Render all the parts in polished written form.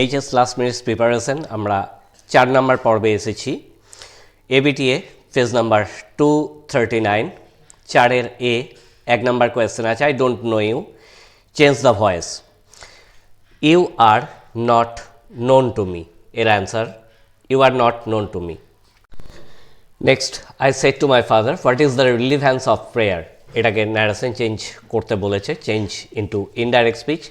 HS last minutes preparation আমরা 4 number পর্বে এসেছি। এবিটিএ পেজ নাম্বার 239, 4 এ 1 নম্বর কোয়েশ্চেন আছে, I don't know you, change the voice. You are not known to me, এর answer you are not known to me. Next, I said to my father what is the relevance of prayer, এটাকে narration change করতে বলেছে, change into indirect speech.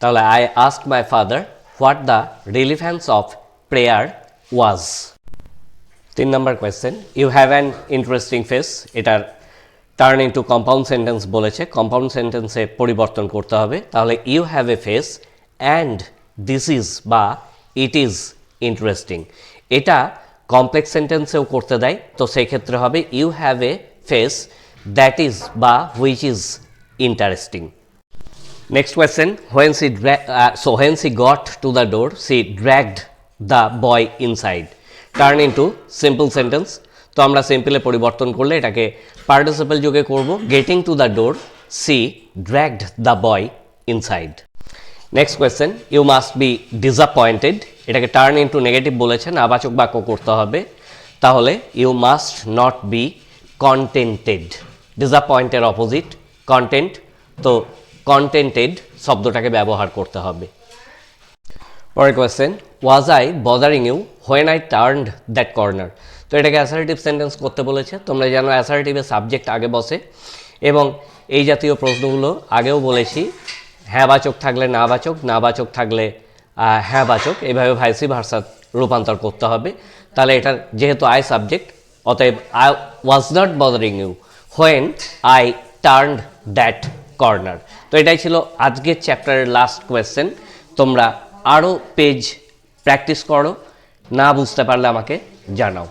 তাহলে I asked my father what the relevance of prayer was. 3 number question, you have an interesting face, এটার turn into compound sentence বলেছে, compound সেন্টেন্সে পরিবর্তন করতে হবে। তাহলে you have a face and this is বা it is interesting, এটা complex সেন্টেন্সেও করতে দেয়, তো সেই ক্ষেত্রে হবে you have a face that is বা which is interesting. Next question, when she got to the door, she dragged the boy inside. Turn into simple sentence. তো আমরা সিম্পলে পরিবর্তন করলে এটাকে পার্টিসিপল যুগে করব, getting to the door she dragged the boy inside. Next question, you must be disappointed, এটাকে turn into negative বলেছে, নাবাচক বাক্য করতে হবে। তাহলে you must not be contented, ডিসঅ্যাপয়েন্টের অপোজিট কন্টেন্ট, তো কন্টেন্টেড শব্দটাকে ব্যবহার করতে হবে। পরের question, was I bothering you when I turned that corner, তো এটাকে অ্যাসার্টিভ সেন্টেন্স করতে বলেছে। তোমরা জানো অ্যাসার্টিভের সাবজেক্ট আগে বসে, এবং এই জাতীয় প্রশ্নগুলো আগেও বলেছি, হ্যাঁ বাচক থাকলে না বাচক, না বাচক থাকলে হ্যাঁ বাচক, এইভাবে ভাইসি ভার্সা রূপান্তর করতে হবে। তাহলে এটার যেহেতু আই সাবজেক্ট, অতএব I was not bothering you when I turned that corner. তো এটাই ছিল আজকের চ্যাপ্টারের লাস্ট কোয়েশ্চেন। তোমরা আরও পেজ প্র্যাকটিস করো, না বুঝতে পারলে আমাকে জানাও।